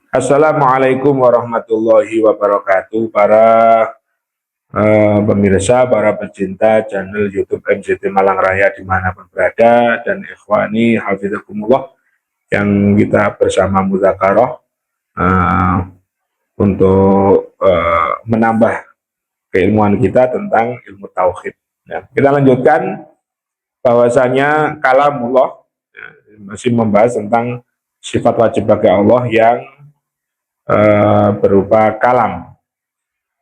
Assalamualaikum warahmatullahi wabarakatuh. Para pemirsa, para pecinta channel YouTube MCT Malang Raya dimanapun berada, dan ikhwani hafizakumullah yang kita bersama mudzakarah untuk menambah keilmuan kita tentang ilmu tauhid. Ya, kita lanjutkan bahwasanya kalamullah, ya, masih membahas tentang sifat wajib bagi Allah yang berupa kalam.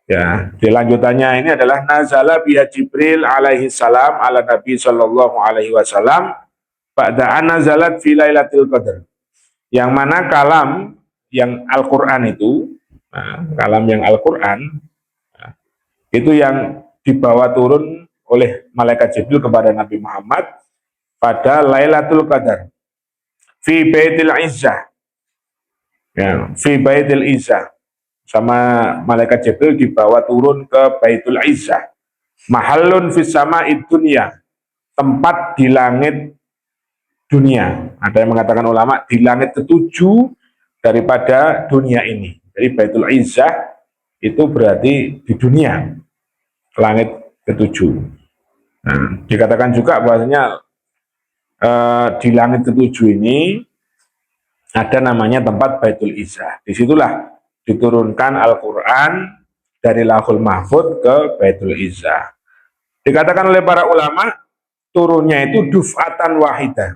Ya, di lanjutannya ini adalah nazala biha Jibril alaihi salam ala Nabi sallallahu alaihi wasallam ba'da an nazalat fi lailatul qadar. Yang mana kalam yang Al-Qur'an itu, kalam yang Al-Qur'an itu yang dibawa turun oleh malaikat Jibril kepada Nabi Muhammad pada Lailatul Qadar fi Baitil Izzah. Ya, fi Baitil Izzah, sama malaikat Jibril dibawa turun ke Baitul Izzah. Mahallun fis sama'id dunya, tempat di langit dunia. Ada yang mengatakan ulama di langit ketujuh daripada dunia ini. Jadi Baitul Izzah itu berarti di dunia, langit ketujuh. Nah, dikatakan juga bahwasanya di langit ketujuh ini ada namanya tempat Baitul Izzah. Disitulah diturunkan Al-Quran dari Lauhul Mahfud ke Baitul Izzah. Dikatakan oleh para ulama, turunnya itu duf'atan wahidah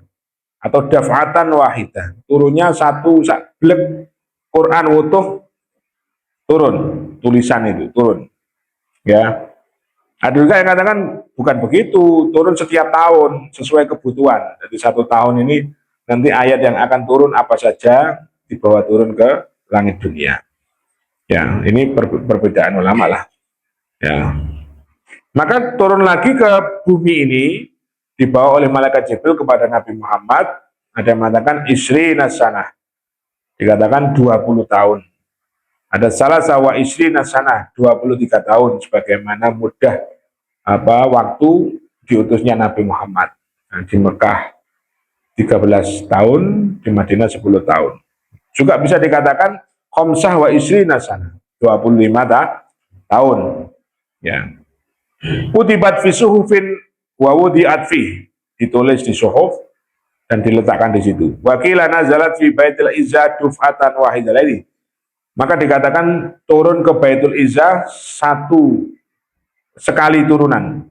atau daf'atan wahidah. Turunnya satu blek Quran utuh turun, tulisan itu turun. Ya. Ada juga yang katakan bukan begitu, turun setiap tahun sesuai kebutuhan. Jadi 1 tahun ini nanti ayat yang akan turun apa saja dibawa turun ke langit dunia. Ya, ini perbedaan ulama lah. Ya. Maka turun lagi ke bumi ini dibawa oleh malaikat Jibril kepada Nabi Muhammad. Ada yang mengatakan isri nasanah, dikatakan 20 tahun. Ada salah sawa isri nasanah, 23 tahun, sebagaimana mudah waktu diutusnya Nabi Muhammad. Nah, di Mekah 13 tahun, di Madinah 10 tahun. Juga bisa dikatakan khamsah wa isri nasanah, 25 tahun. Ya. Kutibat fi suhufin wa wudi'at fi, ditulis di suhuf dan diletakkan di situ. Wakila nazalat fi Baitul Izzah duf'atan wahidah lagi. Maka dikatakan turun ke Baitul Izzah sekali turunan.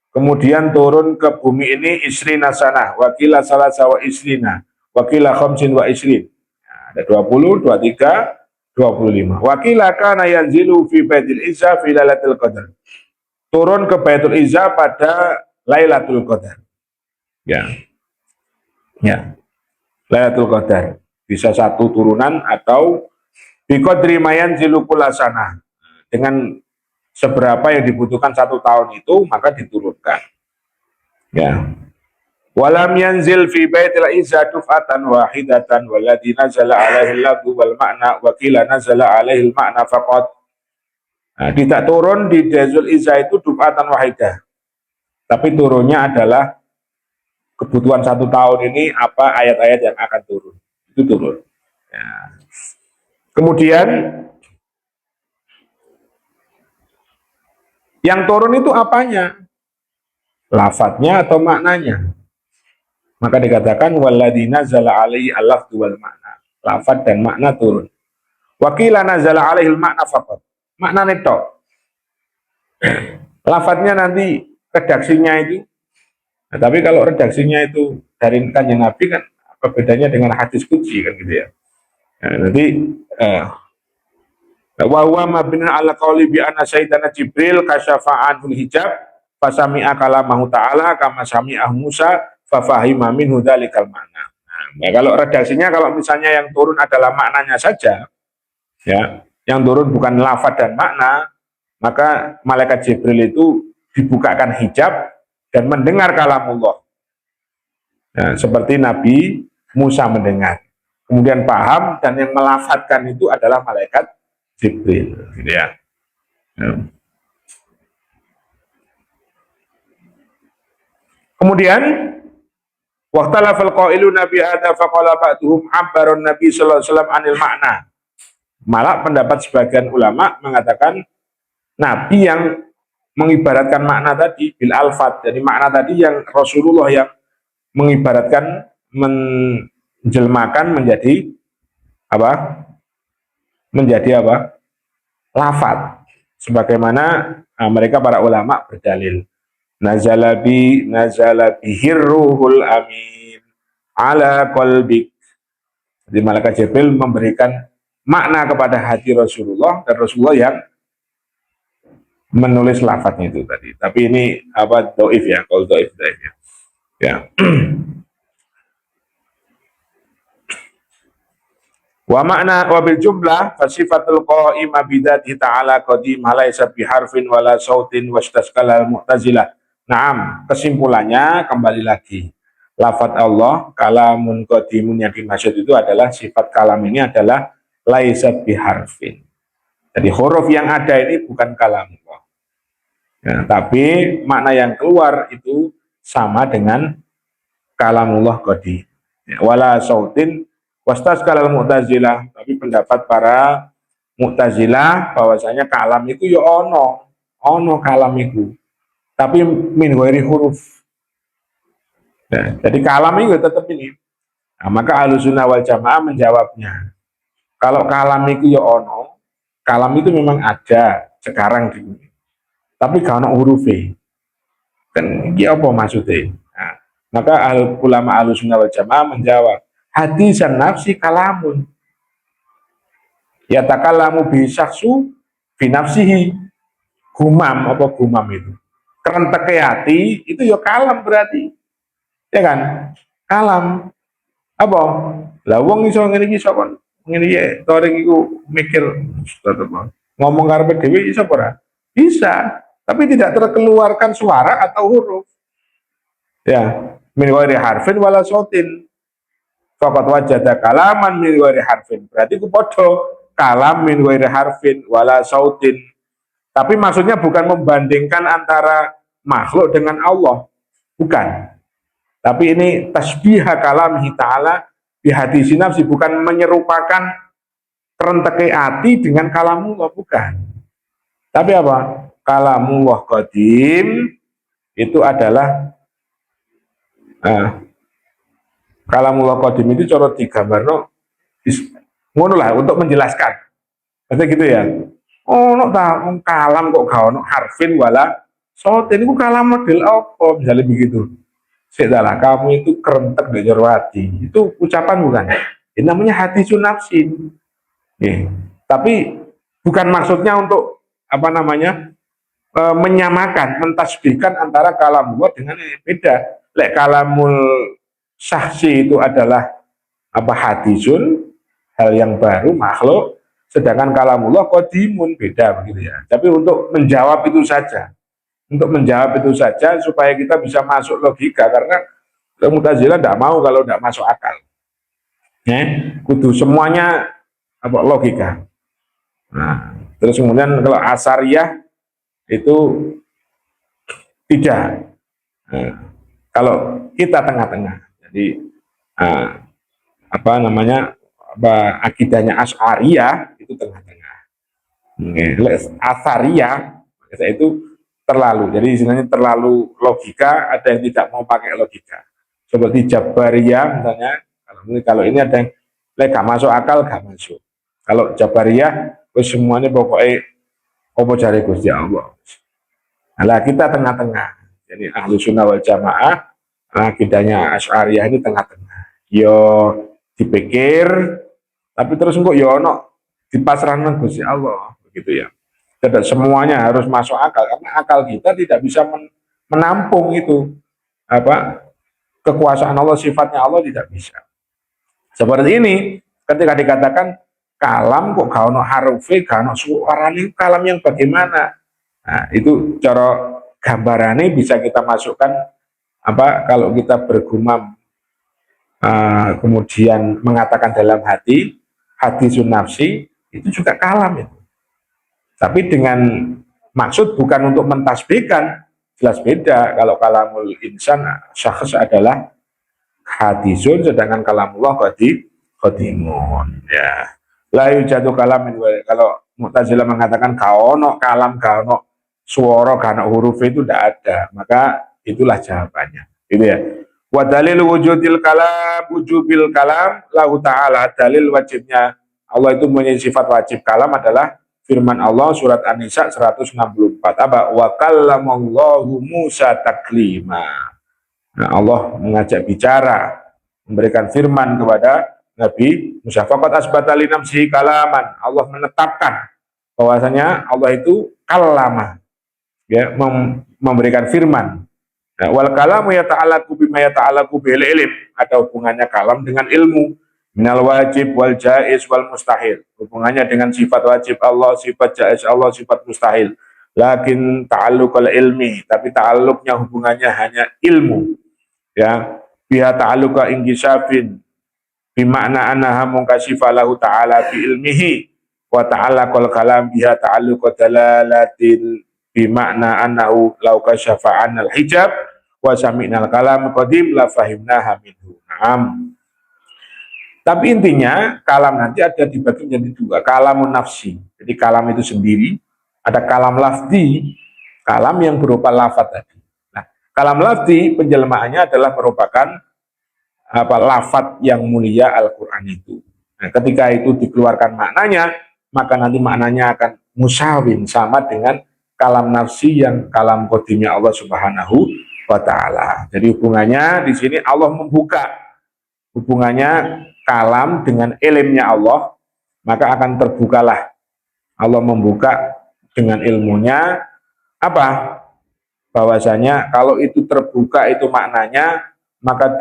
Kemudian turun ke bumi ini isrina sanah, wakila salah sawa isrina, wakila khamsin wa isrin. Nah, ada 20, 23, 25. Wakila kana yanzilu fi Baitul Izzah fi Lailatul Qadar. Turun ke Baitul Izzah pada Lailatul Qadar. Ya. Ya. Lailatul Qadar. Bisa satu turunan atau biqadri mayan zilukulasana, dengan seberapa yang dibutuhkan 1 tahun itu maka diturunkan. Ya. Walam yanzil fi baitil izzah duf'atan wahidatan walladzi nazala alaihi lafzu wal ma'na wa qila nazala alaihi al-ma'na faqat. Nah, tidak turun di Baitul Izzah itu duf'atan wahidah, tapi turunnya adalah kebutuhan 1 tahun ini apa ayat-ayat yang akan turun. Itu turun. Ya. Kemudian yang turun itu apanya? Lafadznya atau maknanya? Maka dikatakan walladzi nazala alaihi al-lafzu wal ma'na. Lafadz dan makna turun. Wakila nazala alaihi al-ma'na faqat. Makna netok. Lafadznya nanti redaksinya itu. Nah, tapi kalau redaksinya itu dari kanjeng Nabi kan apa bedanya dengan hadis qudsi kan gitu ya. Nah, nanti wa huwa mabni ala qauli bi anna sayyidana Jibril kasyafa anul hijab fasami'a kalamahu ta'ala kama sami'a Musa fafahima minhu dzalikal ma'na. Nah, kalau redaksinya kalau misalnya yang turun adalah maknanya saja, ya, yang turun bukan lafaz dan makna, maka malaikat Jibril itu dibukakan hijab dan mendengar kalamullah. Nah, seperti Nabi Musa mendengar. Kemudian paham, dan yang melafadzkan itu adalah malaikat Jibril, gitu ya. Kemudian waqtalafal qailuna bi hadza faqala ba'dhum abbaron Nabi sallallahu alaihi wasallam anil makna. Malah pendapat sebagian ulama mengatakan Nabi yang mengibaratkan makna tadi bil alfat, jadi makna tadi yang Rasulullah yang mengibaratkan, menjelmakan menjadi apa? Menjadi apa? Lafat. Sebagaimana mereka para ulama berdalil. Nazala bihir ruhul amin ala qalbik. Jadi malaikat Jibril memberikan makna kepada hati Rasulullah dan Rasulullah yang menulis lafadznya itu tadi. Tapi ini apa doif ya, kalau doif ya. Ya. Wa makna wa bil jumlah fasifatul qa'imah bidzati ta'ala qadim laisa biharfin wala sautin wastasqalal mu'tazilah. Naam, kesimpulannya kembali lagi. Lafaz Allah kalamun qadimun yang dimaksud itu adalah sifat kalam ini adalah laisa biharfin. Jadi huruf yang ada ini bukan kalam Allah. Ya, tapi makna yang keluar itu sama dengan kalamullah qadim. Ya, wala sautin wastas kalal mu'tazilah, tapi pendapat para mu'tazilah bahwasanya kalam itu ya ono kalam itu, tapi min ghairi huruf. Nah, jadi kalam itu tetap ini. Nah, maka Ahlussunnah wal Jamaah menjawabnya, kalau kalam itu ya ono, kalam itu memang ada sekarang di dunia, tapi gak ono hurufnya. Kan iki apa maksudnya? Nah, maka ulama Ahlussunnah wal Jamaah menjawab, hadisan nafsi kalamun ya takalamu bisaksu binafsihi. Gumam, apa gumam itu kerentek hati itu ya kalam berarti, ya kan? Kalam apa lah wong iso ngene iki sapa ngene iki torek iku mikir ngomong karepe dhewe iso ora bisa, tapi tidak terkeluarkan suara atau huruf, ya min ghairi harfin wala sautin. Fakat wajada kalaman min ghairi harfin. Berarti ku podo kalam min ghairi harfin wala sautin. Tapi maksudnya bukan membandingkan antara makhluk dengan Allah. Bukan. Tapi ini tasbiha kalamihi ta'ala bihati sinafsi, bukan menyerupakan terenteke hati dengan kalamullah, bukan. Tapi apa? Kalamullah qadim itu adalah kalamullah qadim itu cara digambarno ngono lah untuk menjelaskan. Maksudnya gitu ya. Oh, no ta kalam kok gak ono harfin wala sautin, itu kalam model apa misalnya begitu. Sedalah kamu itu kerentek di hati. Itu ucapan bukan? Ini namanya hati sunafsin. Tapi bukan maksudnya untuk apa namanya? Menyamakan, mentasbihkan antara kalamullah dengan ini. Beda. Lek kalamul sahsi itu adalah apa hadisun, hal yang baru, makhluk, sedangkan kalamullah qadimun, beda begitu ya. Tapi untuk menjawab itu saja, supaya kita bisa masuk logika, karena Mu'tazilah tidak mau kalau tidak masuk akal. Kudu semuanya apa logika. Nah, terus kemudian kalau Asariyah itu tidak. Nah, kalau kita tengah-tengah. Jadi apa namanya akidahnya Asy'ariyah itu tengah-tengah. Asariyah itu terlalu, jadi istilahnya terlalu logika, ada yang tidak mau pakai logika. Seperti Jabariyah misalnya, kalau ini ada yang gak masuk akal, gak masuk. Kalau Jabariyah, semuanya pokoknya apa jare Gusti Allah. Nah, kita tengah-tengah. Jadi Ahlussunnah wal Jamaah akidahnya Asy'ariyah ini tengah-tengah. Yo dipikir, tapi terus kok yo ono dipasrahkan Gusti Allah, begitu ya. Tidak semuanya harus masuk akal, karena akal kita tidak bisa menampung itu apa kekuasaan Allah, sifatnya Allah tidak bisa. Seperti ini, ketika dikatakan kalam kok gak ono harufe, gak ono suarane, kalam yang bagaimana? Nah, itu cara gambarannya bisa kita masukkan apa kalau kita bergumam kemudian mengatakan dalam hati sunnafsi, itu juga kalam itu. Tapi dengan maksud bukan untuk mentasbihkan, jelas beda. Kalau kalamul insan syakhs adalah hadisun, sedangkan kalamullah qadimun. Ya. La yujadu kalam kalau Mu'tazilah mengatakan kaono kalam kaono suara kaono huruf itu tidak ada, maka itulah jawabannya. Gitu ya. Wa dalil wujudil kalam wujubil kalam lahu ta'ala, dalil wajibnya Allah itu mempunyai sifat wajib kalam adalah firman Allah surat An-Nisa 164. Apa? Wa kallamallahu Musa taklima. Nah, Allah mengajak bicara, memberikan firman kepada Nabi Musa. Faqad asbata li nafsihi kalaman. Allah menetapkan bahwasanya Allah itu kalama, ya, memberikan firman. Nah, wal kalamu yata'allaqu bima yata'allaqu bil ilm, ada hubungannya kalam dengan ilmu. Minal wajib wal jaiz wal mustahil. Hubungannya dengan sifat wajib Allah, sifat jaiz Allah, sifat mustahil. Lakin ta'alluqul ilmi, tapi ta'alluqnya hubungannya hanya ilmu. Ya, biha ta'alluqa ingisafin bimakna annaha munkashifa lahu ta'ala bi ilmihi wa ta'ala qal kalam biha ta'alluqa dalalatin bimakna annahu law kashafa 'anal hijab wa sami'nal kalam qadim la fahimnaha minhu. Naam. Tapi intinya kalam nanti ada dibagi menjadi dua, kalamun nafsi. Jadi kalam itu sendiri, ada kalam lafzi, kalam yang berupa lafaz tadi. Nah, kalam lafzi penjelmaannya adalah merupakan lafaz yang mulia Al-Qur'an itu. Nah, ketika itu dikeluarkan maknanya, maka nanti maknanya akan musawin, sama dengan kalam nafsi yang kalam qadimnya Allah Subhanahu wa taala. Jadi hubungannya di sini Allah membuka hubungannya kalam dengan ilmunya Allah, maka akan terbukalah. Allah membuka dengan ilmunya apa? Bahwasanya kalau itu terbuka itu maknanya, maka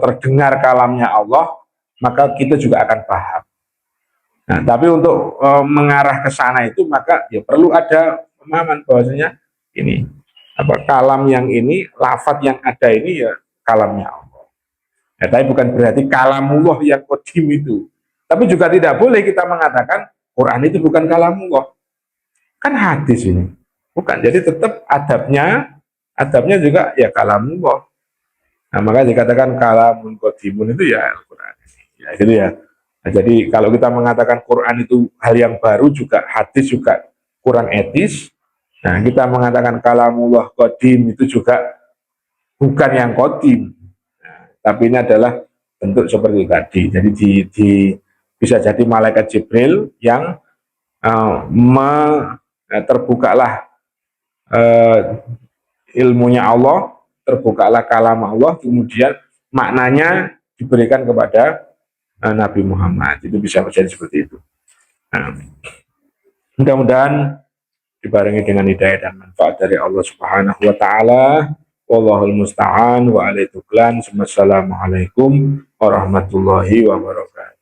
terdengar kalamnya Allah, maka kita juga akan paham. Nah, tapi untuk mengarah ke sana itu maka ya perlu ada pemahaman bahwasanya ini apa kalam yang ini, lafaz yang ada ini ya kalamnya Allah. Ya, tapi bukan berarti kalamullah yang qadim itu. Tapi juga tidak boleh kita mengatakan Quran itu bukan kalamullah. Kan hadis ini. Bukan. Jadi tetap adabnya juga ya kalamullah. Nah, maka dikatakan kalamun qadimun itu ya Al-Quran. Ya, gitu ya. Nah, jadi kalau kita mengatakan Quran itu hal yang baru, juga hadis juga kurang etis. Nah, kita mengatakan kalamullah qadim itu juga bukan yang qadim. Tapi ini adalah bentuk seperti tadi. Jadi bisa jadi malaikat Jibril yang terbukalah ilmunya Allah, terbukalah kalam Allah, kemudian maknanya diberikan kepada Nabi Muhammad. Itu bisa menjadi seperti itu. Nah, mudah-mudahan dibarengi dengan hidayah dan manfaat dari Allah Subhanahu wa taala. Wallahul musta'an wa alaihi tuklan. Wassalamualaikum warahmatullahi wabarakatuh.